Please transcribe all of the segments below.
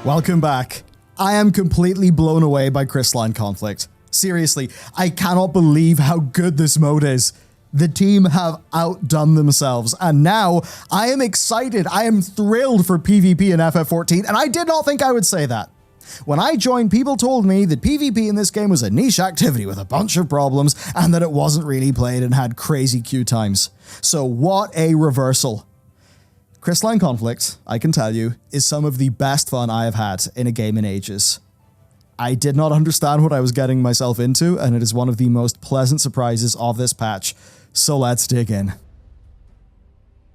Welcome back. I am completely blown away by Crystalline Conflict. Seriously, I cannot believe how good this mode is. The team have outdone themselves, and now I am excited. I am thrilled for PvP in FF14, and I did not think I would say that. When I joined, people told me that PvP in this game was a niche activity with a bunch of problems, and that it wasn't really played and had crazy queue times. So what a reversal. Crystalline Conflict, I can tell you, is some of the best fun I have had in a game in ages. I did not understand what I was getting myself into, and it is one of the most pleasant surprises of this patch, so let's dig in.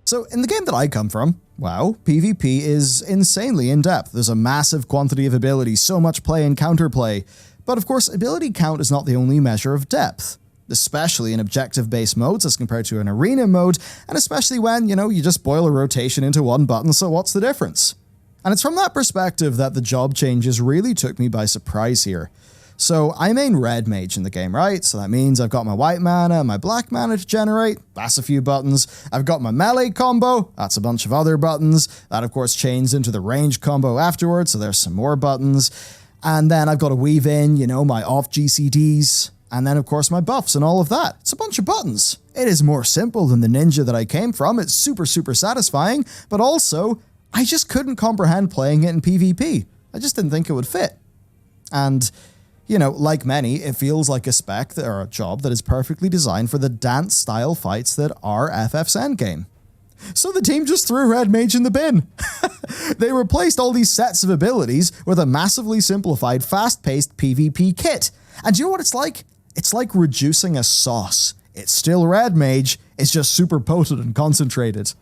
So in the game that I come from, wow, PvP is insanely in-depth. There's a massive quantity of abilities, so much play and counterplay. But of course, ability count is not the only measure of depth, especially in objective-based modes as compared to an arena mode, and especially when, you just boil a rotation into one button, so what's the difference? And it's from that perspective that the job changes really took me by surprise here. So I main red mage in the game, right? So that means I've got my white mana, my black mana to generate, that's a few buttons. I've got my melee combo, that's a bunch of other buttons. That of course chains into the range combo afterwards, so there's some more buttons. And then I've got to weave in, my off GCDs, and then of course my buffs and all of that. It's a bunch of buttons. It is more simple than the ninja that I came from. It's super satisfying, but also I just couldn't comprehend playing it in PvP. I just didn't think it would fit. And like many, it feels like a spec or a job that is perfectly designed for the dance-style fights that are FF's endgame. So the team just threw Red Mage in the bin. They replaced all these sets of abilities with a massively simplified, fast-paced PvP kit. And do you know what it's like? It's like reducing a sauce. It's still Red Mage, it's just super potent and concentrated.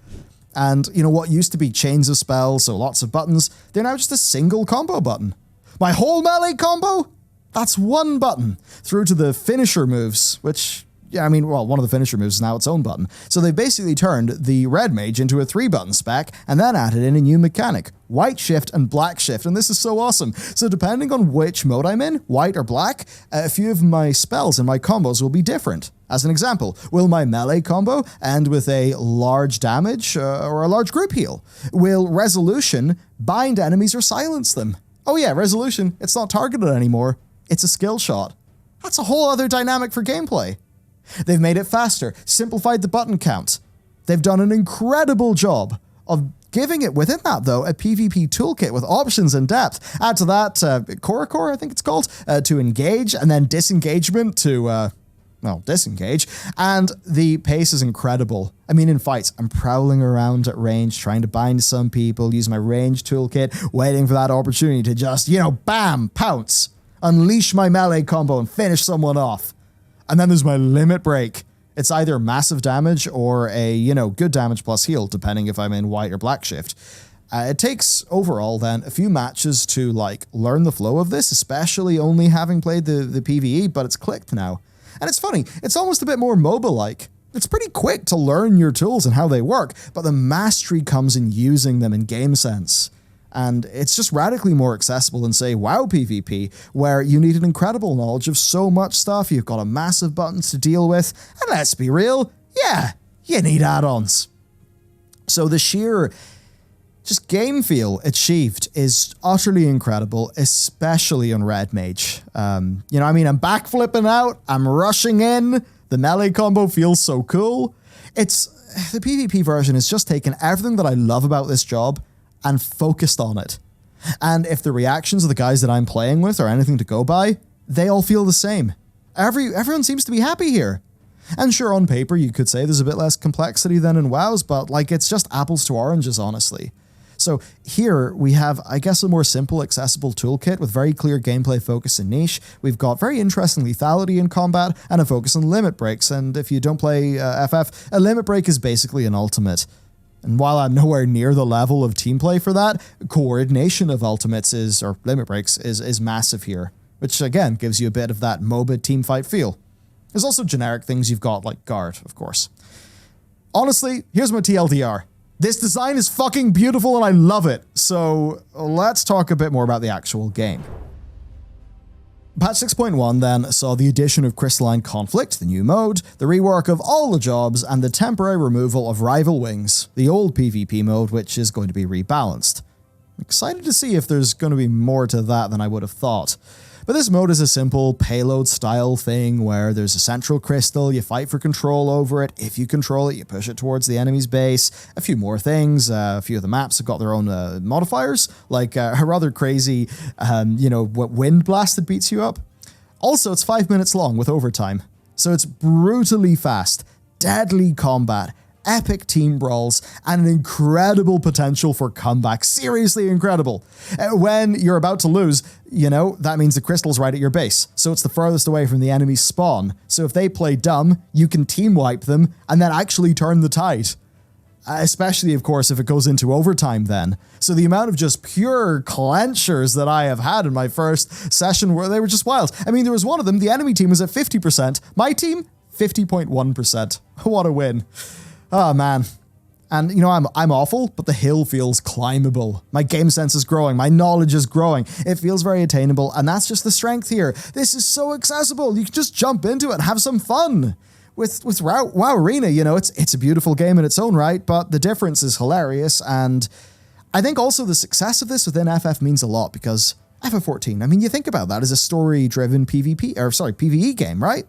And what used to be chains of spells, so lots of buttons, they're now just a single combo button. My whole melee combo? That's one button, through to the finisher moves, which, one of the finisher moves is now its own button. So they basically turned the red mage into a 3-button spec, and then added in a new mechanic, white shift and black shift, and this is so awesome. So depending on which mode I'm in, white or black, a few of my spells and my combos will be different. As an example, will my melee combo end with a large damage or a large group heal? Will resolution bind enemies or silence them? Oh yeah, resolution, it's not targeted anymore. It's a skill shot. That's a whole other dynamic for gameplay. They've made it faster, simplified the button count. They've done an incredible job of giving it, within that though, a PvP toolkit with options and depth. Add to that Core, I think it's called, to engage, and then disengagement to, disengage. And the pace is incredible. In fights, I'm prowling around at range, trying to bind some people, use my range toolkit, waiting for that opportunity to just, bam, pounce. Unleash my melee combo and finish someone off. And then there's my limit break. It's either massive damage or a, good damage plus heal, depending if I'm in white or black shift. It takes, overall, then, a few matches to, learn the flow of this, especially only having played the PvE, but it's clicked now. And it's funny, it's almost a bit more MOBA-like. It's pretty quick to learn your tools and how they work, but the mastery comes in using them in game sense. And it's just radically more accessible than, say, WoW PvP, where you need an incredible knowledge of so much stuff, you've got a massive buttons to deal with, and let's be real, yeah, you need add-ons. So the sheer just game feel achieved is utterly incredible, especially on Red Mage. I'm backflipping out, I'm rushing in, the melee combo feels so cool. The PvP version has just taken everything that I love about this job and focused on it. And if the reactions of the guys that I'm playing with are anything to go by, they all feel the same. Everyone seems to be happy here. And sure, on paper, you could say there's a bit less complexity than in WoW's, but it's just apples to oranges, honestly. So here we have, I guess, a more simple, accessible toolkit with very clear gameplay focus and niche. We've got very interesting lethality in combat and a focus on limit breaks. And if you don't play FF, a limit break is basically an ultimate. And while I'm nowhere near the level of team play for that, coordination of ultimates or limit breaks is massive here, which again gives you a bit of that MOBA teamfight feel. There's also generic things you've got, like guard, of course. Honestly, here's my TLDR. This design is fucking beautiful and I love it. So let's talk a bit more about the actual game. Patch 6.1 then saw the addition of Crystalline Conflict, the new mode, the rework of all the jobs, and the temporary removal of Rival Wings, the old PvP mode which is going to be rebalanced. Excited to see if there's going to be more to that than I would have thought. But this mode is a simple payload style thing where there's a central crystal, you fight for control over it. If you control it, you push it towards the enemy's base. A few more things. A few of the maps have got their own modifiers, like a rather crazy, wind blast that beats you up. Also, it's 5 minutes long with overtime. So it's brutally fast, deadly combat, epic team brawls, and an incredible potential for comeback. Seriously incredible. When you're about to lose, that means the crystal's right at your base. So it's the furthest away from the enemy's spawn. So if they play dumb, you can team wipe them and then actually turn the tide. Especially, of course, if it goes into overtime then. So the amount of just pure clenchers that I have had in my first session where they were just wild. I mean, there was one of them, the enemy team was at 50%. My team, 50.1%. What a win. Oh, man. And, I'm awful, but the hill feels climbable. My game sense is growing. My knowledge is growing. It feels very attainable, and that's just the strength here. This is so accessible. You can just jump into it and have some fun. With WoW Arena, it's a beautiful game in its own right, but the difference is hilarious, and I think also the success of this within FF means a lot, because FF14, I mean, you think about that as a story-driven PvE game, right?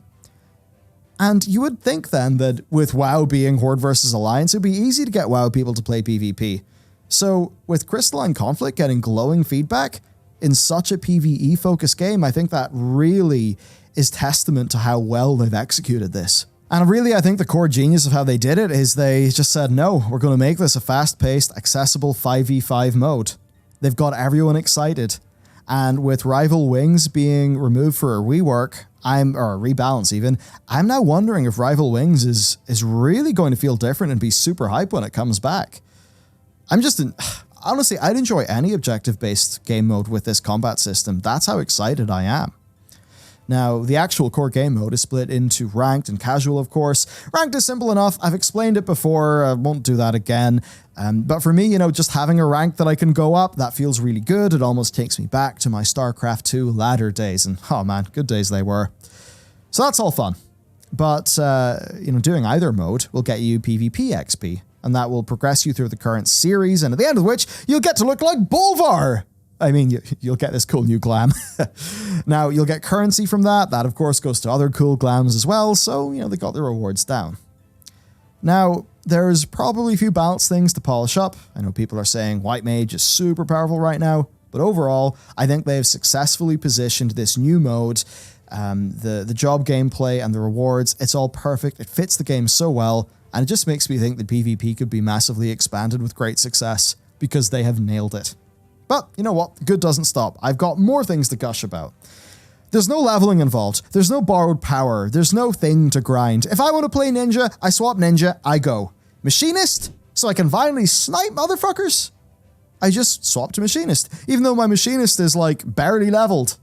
And you would think then that with WoW being Horde versus Alliance, it'd be easy to get WoW people to play PvP. So with Crystalline Conflict getting glowing feedback in such a PvE-focused game, I think that really is testament to how well they've executed this. And really, I think the core genius of how they did it is they just said, no, we're going to make this a fast-paced, accessible 5v5 mode. They've got everyone excited. And with Rival Wings being removed for a rework, or a rebalance even, I'm now wondering if Rival Wings is really going to feel different and be super hype when it comes back. Honestly, I'd enjoy any objective-based game mode with this combat system. That's how excited I am. Now, the actual core game mode is split into ranked and casual, of course. Ranked is simple enough. I've explained it before. I won't do that again. But for me, just having a rank that I can go up, that feels really good. It almost takes me back to my StarCraft 2 ladder days. And, oh man, good days they were. So that's all fun. But, doing either mode will get you PvP XP. And that will progress you through the current series. And at the end of which, you'll get to look like Bolvar! I mean, you'll get this cool new glam. Now, you'll get currency from that. That, of course, goes to other cool glams as well. So, they got the rewards down. Now, there's probably a few balance things to polish up. I know people are saying White Mage is super powerful right now. But overall, I think they've successfully positioned this new mode, the job gameplay and the rewards. It's all perfect. It fits the game so well. And it just makes me think that PvP could be massively expanded with great success because they have nailed it. But you know what? Good doesn't stop. I've got more things to gush about. There's no leveling involved. There's no borrowed power. There's no thing to grind. If I want to play Ninja, I swap Ninja, I go. Machinist? So I can finally snipe motherfuckers? I just swap to Machinist, even though my Machinist is like barely leveled.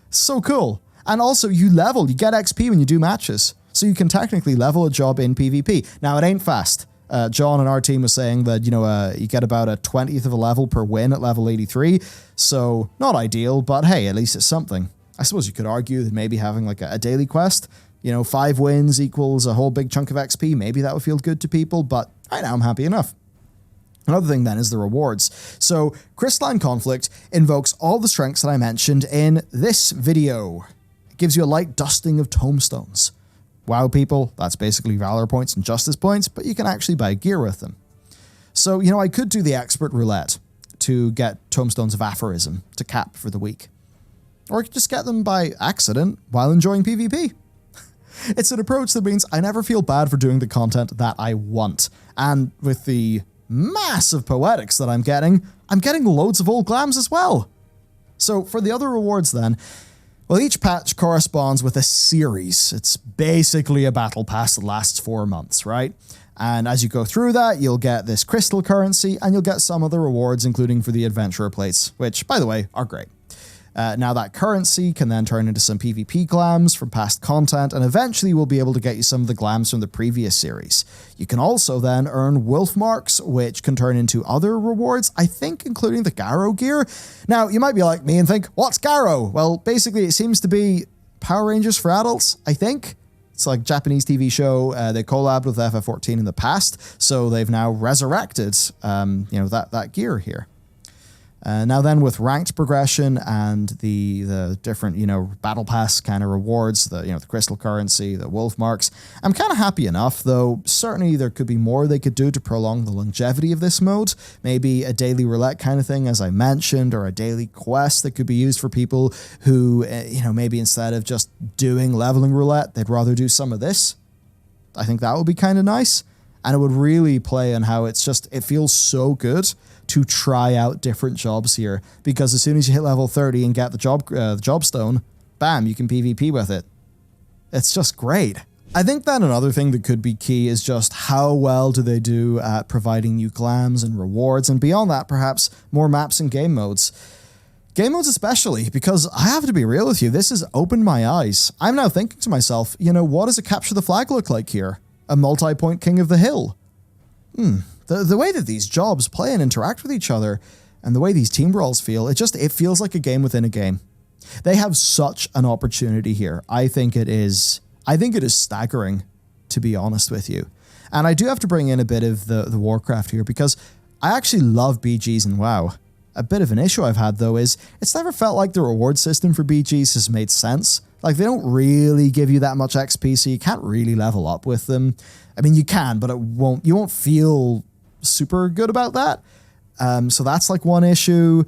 So cool. And also you get XP when you do matches. So you can technically level a job in PvP. Now it ain't fast. John and our team was saying that, you get about a 20th of a level per win at level 83. So not ideal, but hey, at least it's something. I suppose you could argue that maybe having like a daily quest, 5 wins equals a whole big chunk of XP. Maybe that would feel good to people, but right now I'm happy enough. Another thing then is the rewards. So Crystalline Conflict invokes all the strengths that I mentioned in this video. It gives you a light dusting of tomestones. WoW people, that's basically Valor points and Justice points, but you can actually buy gear with them. So, I could do the Expert Roulette to get Tomestones of Aphorism to cap for the week. Or I could just get them by accident while enjoying PvP. It's an approach that means I never feel bad for doing the content that I want. And with the massive poetics that I'm getting loads of old glams as well. So for the other rewards then, well, each patch corresponds with a series. It's basically a battle pass that lasts 4 months, right? And as you go through that, you'll get this crystal currency, and you'll get some other rewards, including for the adventurer plates, which, by the way, are great. Now that currency can then turn into some PvP glams from past content, and eventually we'll be able to get you some of the glams from the previous series. You can also then earn wolf marks, which can turn into other rewards, I think including the Garrow gear. Now, you might be like me and think, what's Garrow? Well, basically it seems to be Power Rangers for adults, I think. It's like a Japanese TV show. They collabed with FF14 in the past, so they've now resurrected, that gear here. Now then, with ranked progression and the different, battle pass kind of rewards, the crystal currency, the wolf marks, I'm kind of happy enough, though certainly there could be more they could do to prolong the longevity of this mode. Maybe a daily roulette kind of thing, as I mentioned, or a daily quest that could be used for people who, maybe instead of just doing leveling roulette, they'd rather do some of this. I think that would be kind of nice. And it would really play on how it feels so good to try out different jobs here, because as soon as you hit level 30 and get the job stone, bam, you can PvP with it. It's just great. I think that another thing that could be key is just how well do they do at providing new clams and rewards, and beyond that, perhaps more maps and game modes. Game modes especially, because I have to be real with you, this has opened my eyes. I'm now thinking to myself, what does a capture the flag look like here? A multi-point king of the hill? The way that these jobs play and interact with each other, and the way these team brawls feel, it feels like a game within a game. They have such an opportunity here. I think it is staggering, to be honest with you. And I do have to bring in a bit of the Warcraft here, because I actually love BGs in WoW. A bit of an issue I've had, though, is it's never felt like the reward system for BGs has made sense. Like, they don't really give you that much XP, so you can't really level up with them. I mean, you can, but you won't feel super good about that. So that's like one issue.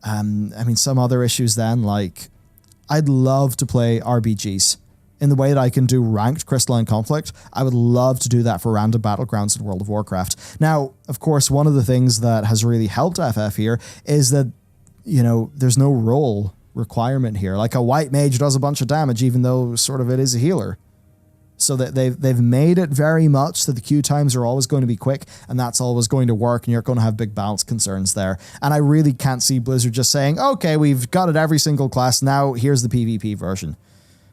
Some other issues then, like, I'd love to play RBGs in the way that I can do ranked Crystalline Conflict. I would love to do that for random battlegrounds in World of Warcraft. Now, of course, one of the things that has really helped FF here is that, there's no role requirement here. Like, a white mage does a bunch of damage, even though sort of it is a healer. So that they've made it very much that the queue times are always going to be quick, and that's always going to work, and you're going to have big balance concerns there. And I really can't see Blizzard just saying, okay, we've got it every single class, now here's the PvP version.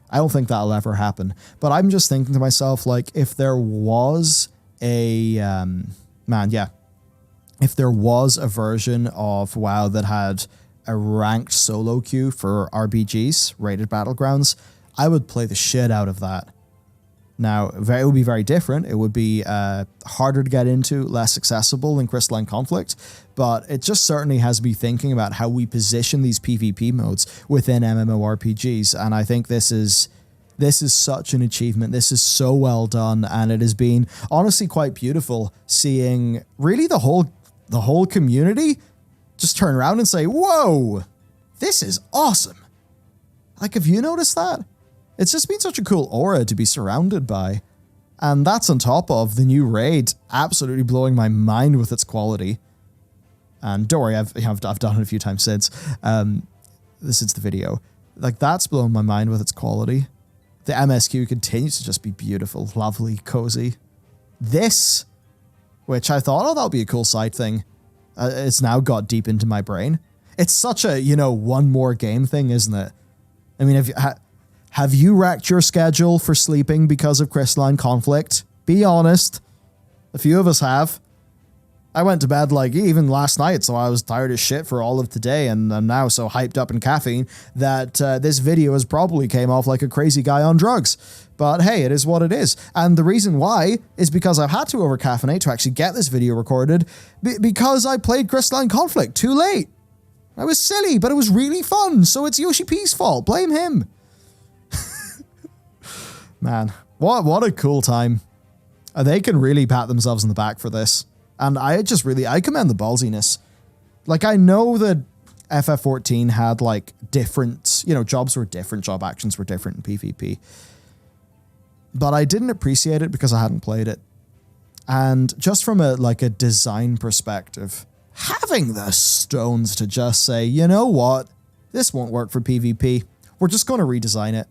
I don't think that'll ever happen. But I'm just thinking to myself, like, if there was a... if there was a version of WoW that had a ranked solo queue for RBGs, rated battlegrounds, I would play the shit out of that. Now, it would be very different. It would be harder to get into, less accessible than Crystalline Conflict, but it just certainly has me thinking about how we position these PvP modes within MMORPGs, and I think this is such an achievement. This is so well done, and it has been honestly quite beautiful seeing really the whole community just turn around and say, whoa, this is awesome. Like, have you noticed that? It's just been such a cool aura to be surrounded by. And that's on top of the new raid absolutely blowing my mind with its quality. And don't worry, I've done it a few times since the video. Like, that's blown my mind with its quality. The MSQ continues to just be beautiful, lovely, cozy. This, which I thought, that'll be a cool side thing. It's now got deep into my brain. It's such a, one more game thing, isn't it? I mean, have you wrecked your schedule for sleeping because of Crystalline Conflict? Be honest. A few of us have. I went to bed like even last night, so I was tired as shit for all of today, and I'm now so hyped up in caffeine that this video has probably came off like a crazy guy on drugs. But hey, it is what it is. And the reason why is because I've had to over-caffeinate to actually get this video recorded because I played Crystalline Conflict too late. I was silly, but it was really fun, so it's Yoshi P's fault. Blame him. Man, what a cool time. They can really pat themselves on the back for this. And I commend the ballsiness. Like, I know that FF14 had, like, different, jobs were different, job actions were different in PvP. But I didn't appreciate it because I hadn't played it. And just from a design perspective, having the stones to just say, you know what, this won't work for PvP. We're just going to redesign it.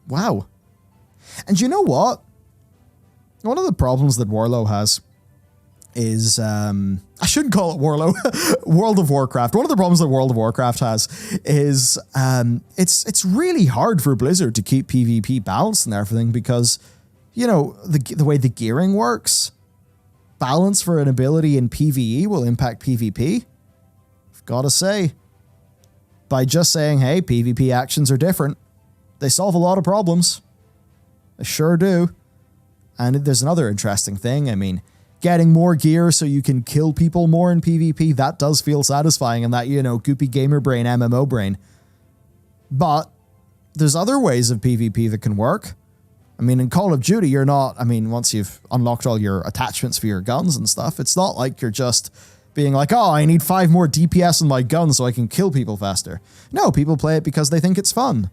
Wow. And you know what? One of the problems that Warlow has is, I shouldn't call it Warlow, World of Warcraft. One of the problems that World of Warcraft has is, it's really hard for Blizzard to keep PvP balanced and everything because, the way the gearing works, balance for an ability in PvE will impact PvP. I've got to say, by just saying, hey, PvP actions are different, they solve a lot of problems. They sure do. And there's another interesting thing. I mean, getting more gear so you can kill people more in PvP, that does feel satisfying in that, you know, goopy gamer brain, MMO brain. But there's other ways of PvP that can work. I mean, in Call of Duty, you're not, I mean, once you've unlocked all your attachments for your guns and stuff, it's not like you're just being like, oh, I need 5 more DPS in my gun so I can kill people faster. No, people play it because they think it's fun.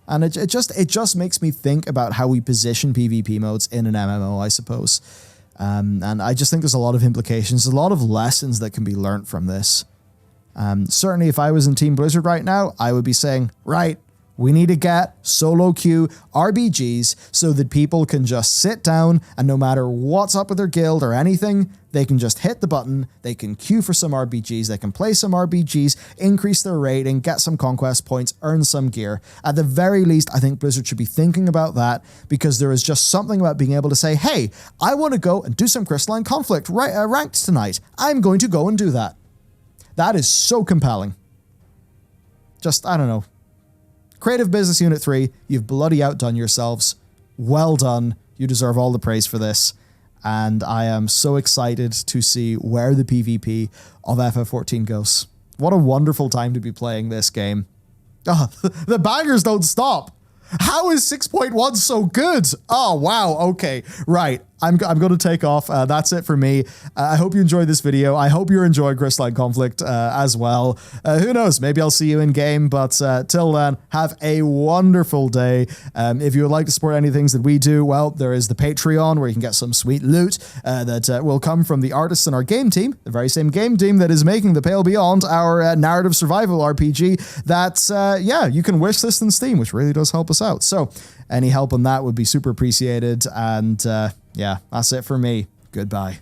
And it just makes me think about how we position PvP modes in an MMO, I suppose. And I just think there's a lot of implications, a lot of lessons that can be learnt from this. Certainly if I was in Team Blizzard right now, I would be saying, right, we need to get solo queue RBGs so that people can just sit down and no matter what's up with their guild or anything, they can just hit the button, they can queue for some RBGs, they can play some RBGs, increase their rating, get some conquest points, earn some gear. At the very least, I think Blizzard should be thinking about that because there is just something about being able to say, hey, I want to go and do some Crystalline Conflict ranked tonight. I'm going to go and do that. That is so compelling. Just, I don't know. Creative Business Unit 3, you've bloody outdone yourselves. Well done. You deserve all the praise for this. And I am so excited to see where the PvP of FF14 goes. What a wonderful time to be playing this game. Oh, the bangers don't stop. How is 6.1 so good? Oh, wow. Okay, right. I'm going to take off. That's it for me. I hope you enjoyed this video. I hope you're enjoying Crystalline Conflict as well. Who knows? Maybe I'll see you in game. But till then, have a wonderful day. If you would like to support any things that we do, well, there is the Patreon where you can get some sweet loot that will come from the artists in our game team, the very same game team that is making The Pale Beyond, our narrative survival RPG. That's, yeah, you can wish this in Steam, which really does help us out. So any help on that would be super appreciated. And yeah, that's it for me. Goodbye.